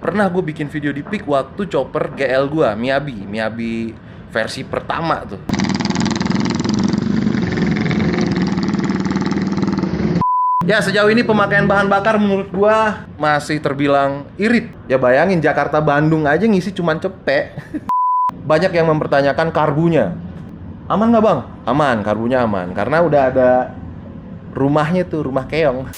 pernah gue bikin video di Pick waktu chopper GL gue, Miyabi versi pertama tuh. Ya, sejauh ini pemakaian bahan bakar menurut gua masih terbilang irit. Ya bayangin Jakarta Bandung aja ngisi cuman cepek. Banyak yang mempertanyakan karbunya. Aman nggak bang? Aman, karbunya aman. Karena udah ada rumahnya tuh, rumah keong.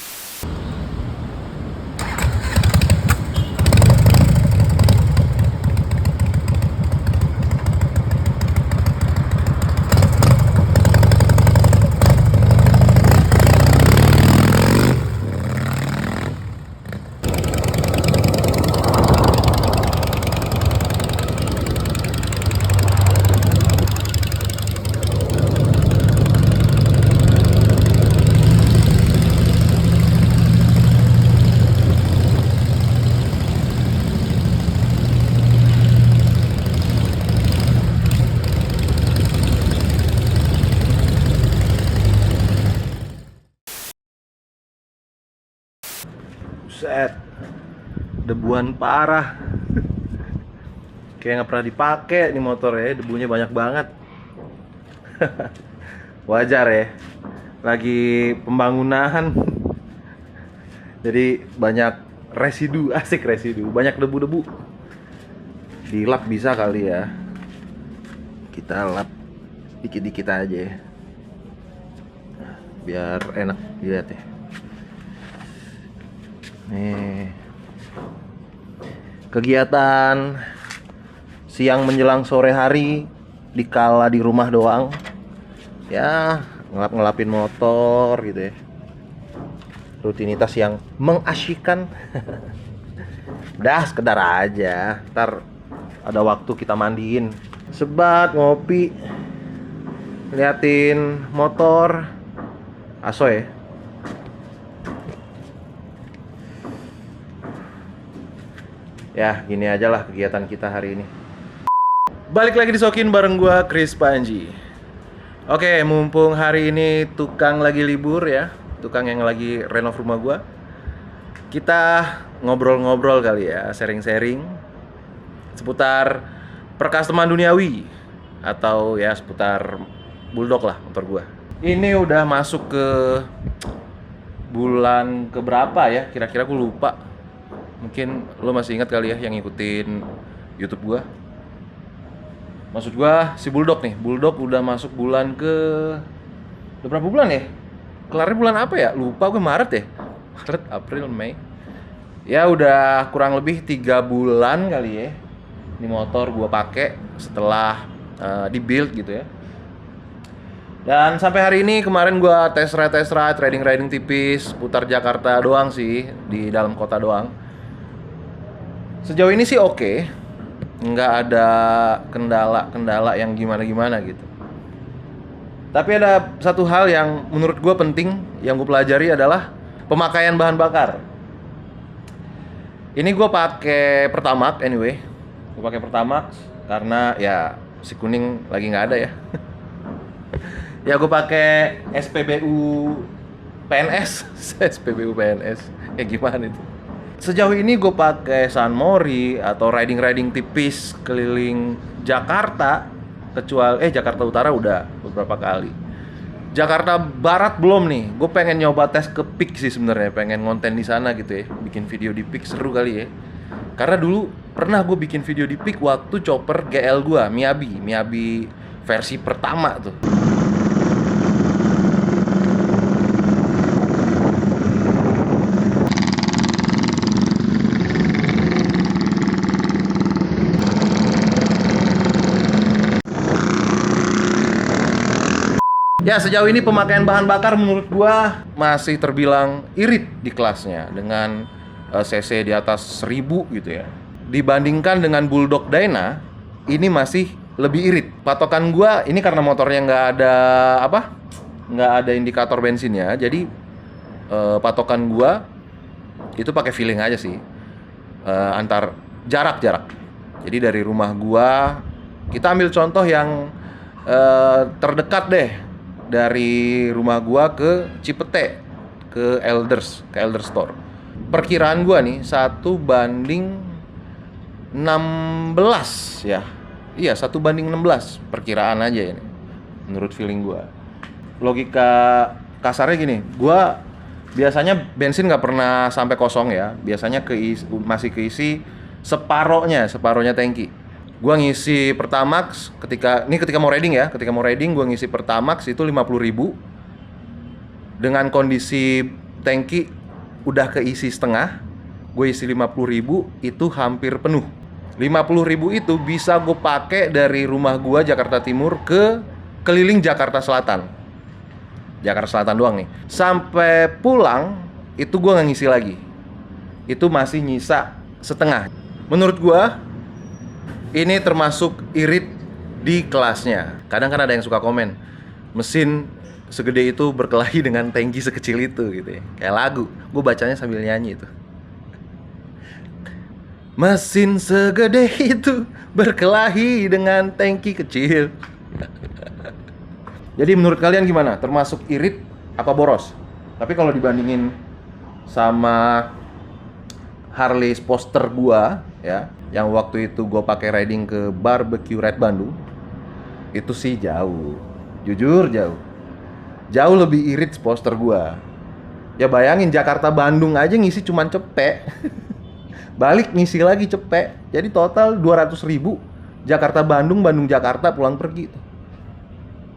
Set, debuan parah. Kayak nggak pernah dipakai nih motor ya, debunya banyak banget. Wajar ya, lagi pembangunan. Jadi banyak residu, asik residu, banyak debu-debu. Dilap bisa kali ya. Kita lap dikit-dikit aja ya, biar enak dilihat ya. Nih, kegiatan siang menjelang sore hari dikala di rumah doang ya, ngelap-ngelapin motor gitu ya. Rutinitas yang mengasyikkan. Dah sekedar aja, ntar ada waktu kita mandiin, sebat, ngopi, liatin motor, aso ya. Ya, gini aja lah kegiatan kita hari ini. Balik lagi di Sokin bareng gua, Chris Panji. Oke, mumpung hari ini tukang lagi libur ya, tukang yang lagi renov rumah gua, kita ngobrol-ngobrol kali ya, sharing-sharing seputar percustoman duniawi, atau ya seputar Bulldog lah motor gua. Ini udah masuk ke bulan keberapa ya, kira-kira gua lupa. Mungkin lo masih ingat kali ya yang ngikutin YouTube gua. Maksud gua si Bulldog nih, Bulldog udah masuk bulan ke... Udah berapa bulan ya? Kelarnya bulan apa ya? Lupa gue, Maret ya? Maret, April, Mei. Ya udah kurang lebih 3 bulan kali ya ini motor gua pakai setelah di build gitu ya. Dan sampai hari ini, kemarin gua test ride, riding tipis, putar Jakarta doang sih, di dalam kota doang. Sejauh ini sih oke, nggak ada kendala yang gimana gitu. Tapi ada satu hal yang menurut gue penting, yang gue pelajari adalah pemakaian bahan bakar. Ini gue pakai Pertamax anyway, gue pakai Pertamax karena ya si kuning lagi nggak ada ya. Ya gue pakai SPBU PNS, SPBU PNS, gimana itu? Sejauh ini gue pakai San Mori atau riding tipis keliling Jakarta, kecuali Jakarta Utara udah beberapa kali. Jakarta Barat belum nih. Gue pengen nyoba tes ke Pick sih sebenarnya, pengen ngonten di sana gitu ya, bikin video di Pick seru kali ya. Karena dulu pernah gue bikin video di Pick waktu chopper GL gue, Miyabi versi pertama tuh. Ya, sejauh ini pemakaian bahan bakar menurut gua masih terbilang irit di kelasnya, dengan cc di atas 1000 gitu ya. Dibandingkan dengan Bulldog Dyna, ini masih lebih irit. Patokan gua ini karena motornya nggak ada indikator bensinnya, jadi patokan gua itu pakai feeling aja sih, antar jarak. Jadi dari rumah gua, kita ambil contoh yang terdekat deh, dari rumah gua ke Cipete, ke Elder Store. Perkiraan gua nih 1 banding 16 ya. Iya, 1:16 perkiraan aja ini. Menurut feeling gua. Logika kasarnya gini, gua biasanya bensin nggak pernah sampai kosong ya. Biasanya masih keisi separohnya tangki. Gua ngisi Pertamax ketika mau riding ya. Ketika mau riding gua ngisi Pertamax itu 50.000. Dengan kondisi tangki udah keisi setengah, gue isi 50.000 itu hampir penuh. 50.000 itu bisa gue pakai dari rumah gue Jakarta Timur ke keliling Jakarta Selatan. Jakarta Selatan doang nih. Sampai pulang itu gue nggak ngisi lagi. Itu masih nyisa setengah. Menurut gue ini termasuk irit di kelasnya. Kadang kan ada yang suka komen, mesin segede itu berkelahi dengan tangki sekecil itu gitu ya. Kayak lagu. Gue bacanya sambil nyanyi itu. Mesin segede itu berkelahi dengan tangki kecil. Jadi menurut kalian gimana? Termasuk irit apa boros? Tapi kalau dibandingin sama Harley Poster gua ya, yang waktu itu gua pakai riding ke Barbecue Red Bandung, itu sih jauh. Jujur jauh. Jauh lebih irit Poster gua. Ya bayangin Jakarta Bandung aja ngisi cuman cepet. Balik ngisi lagi cepet. Jadi total 200.000 Jakarta Bandung, Bandung Jakarta pulang pergi.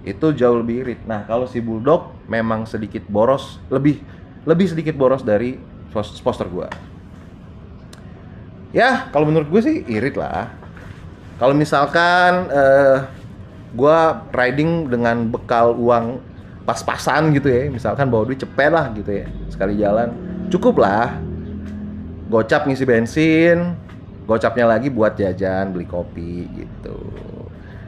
Itu jauh lebih irit. Nah, kalau si Bulldog memang sedikit boros, lebih sedikit boros dari Poster gua. Ya, kalau menurut gue sih irit lah. Kalau misalkan gua riding dengan bekal uang pas-pasan gitu ya, misalkan bawa duit cepet lah gitu ya, sekali jalan cukup lah. Gocap ngisi bensin, gocapnya lagi buat jajan, beli kopi gitu.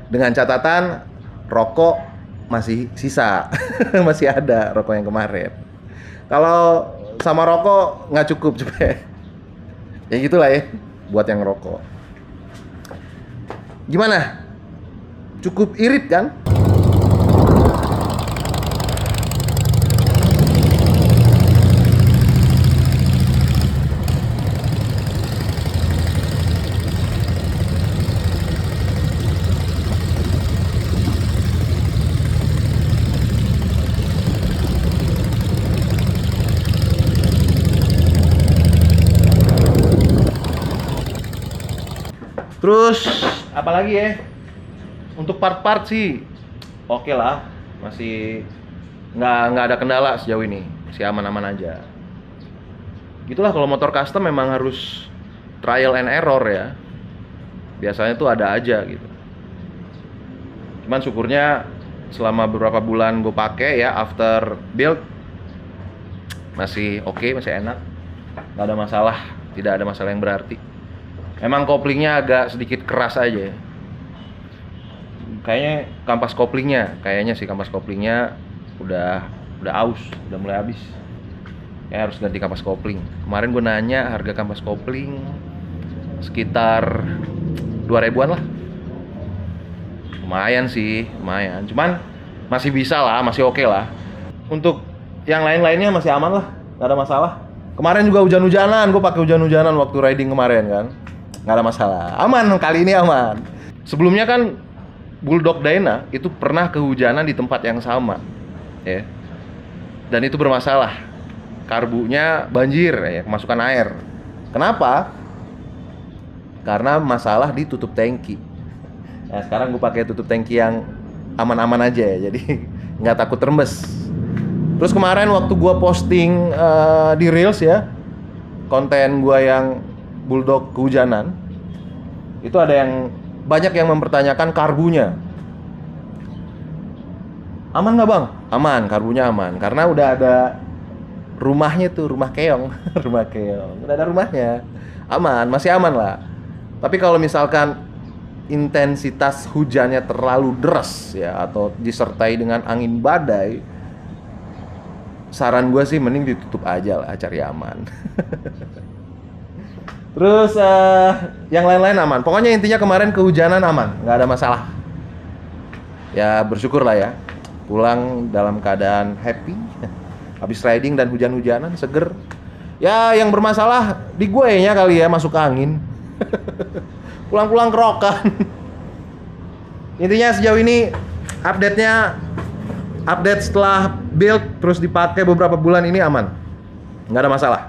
Dengan catatan rokok masih sisa. Masih ada rokok yang kemarin. Kalau sama rokok nggak cukup cepet. Ya gitulah ya buat yang rokok. Gimana? Cukup irit kan? Terus apalagi ya? Untuk part-part sih oke lah, masih nggak ada kendala sejauh ini, masih aman-aman aja. Gitulah kalau motor custom memang harus trial and error ya. Biasanya tuh ada aja gitu. Cuman syukurnya selama beberapa bulan gue pakai ya after build masih oke, masih enak, nggak ada masalah, tidak ada masalah yang berarti. Emang koplingnya agak sedikit keras aja ya. Kayaknya kampas koplingnya udah aus, udah mulai habis. Kayak harus ganti kampas kopling. Kemarin gue nanya harga kampas kopling sekitar 2.000-an lah. Lumayan sih, lumayan. Cuman masih bisa lah, masih oke lah. Untuk yang lain-lainnya masih aman lah, nggak ada masalah. Kemarin juga hujan-hujanan, gue pakai hujan-hujanan waktu riding kemarin kan. Nggak ada masalah, aman, kali ini aman. Sebelumnya kan Bulldog Dyna itu pernah kehujanan di tempat yang sama ya, dan itu bermasalah, karbunya banjir ya, kemasukan air. Kenapa? Karena masalah di tutup tangki. Nah sekarang gue pakai tutup tangki yang aman-aman aja ya, jadi nggak takut rembes. Terus kemarin waktu gue posting di Reels ya, konten gue yang Bulldog kehujanan, itu ada yang banyak yang mempertanyakan karbunya. Aman nggak bang? Aman, karbunya aman. Karena udah ada rumahnya tuh, rumah keong. Rumah keong, udah ada rumahnya. Aman, masih aman lah. Tapi kalau misalkan intensitas hujannya terlalu deras ya, atau disertai dengan angin badai, saran gue sih mending ditutup aja lah, cari aman. Terus yang lain-lain aman. Pokoknya intinya kemarin kehujanan aman, nggak ada masalah. Ya bersyukur lah ya. Pulang dalam keadaan happy. Habis riding dan hujan-hujanan, seger. Ya yang bermasalah di gue nya kali ya, masuk angin. pulang-pulang kerokan. Intinya sejauh ini update setelah build terus dipakai beberapa bulan ini aman, nggak ada masalah.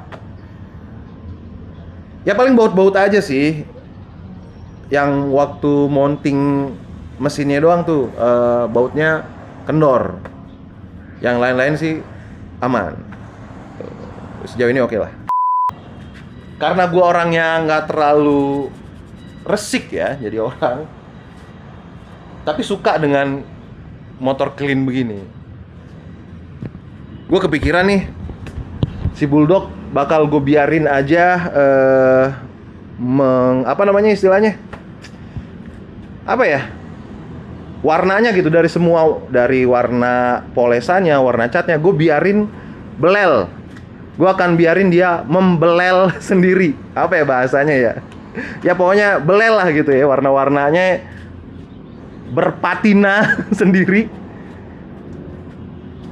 Ya paling baut-baut aja sih, yang waktu mounting mesinnya doang tuh bautnya kendor. Yang lain-lain sih aman. Sejauh ini oke lah. Karena gue orangnya nggak terlalu resik ya jadi orang, tapi suka dengan motor clean begini. Gue kepikiran nih, si Bulldog bakal gue biarin aja apa namanya istilahnya? Apa ya? Warnanya gitu, dari warna polesannya, warna catnya gue biarin belel. Gue akan biarin dia membelel sendiri. Apa ya bahasanya ya? Ya pokoknya belel lah gitu ya, warna-warnanya berpatina sendiri.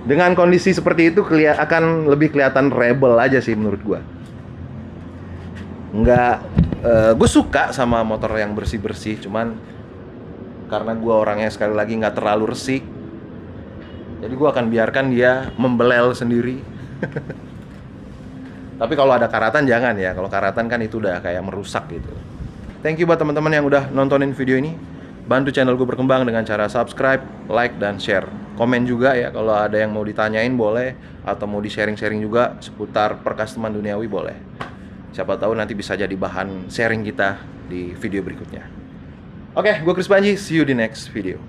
Dengan kondisi seperti itu akan lebih kelihatan rebel aja sih menurut gue. Gue suka sama motor yang bersih-bersih, cuman karena gue orangnya sekali lagi nggak terlalu resik, jadi gue akan biarkan dia membelel sendiri. Tapi kalau ada karatan jangan ya, kalau karatan kan itu udah kayak merusak gitu. Thank you buat teman-teman yang udah nontonin video ini. Bantu channel gue berkembang dengan cara subscribe, like, dan share. Komen juga ya kalau ada yang mau ditanyain boleh, atau mau di-sharing-sharing juga seputar percustoman duniawi boleh. Siapa tahu nanti bisa jadi bahan sharing kita di video berikutnya. Oke, gue Chris Panji, see you di next video.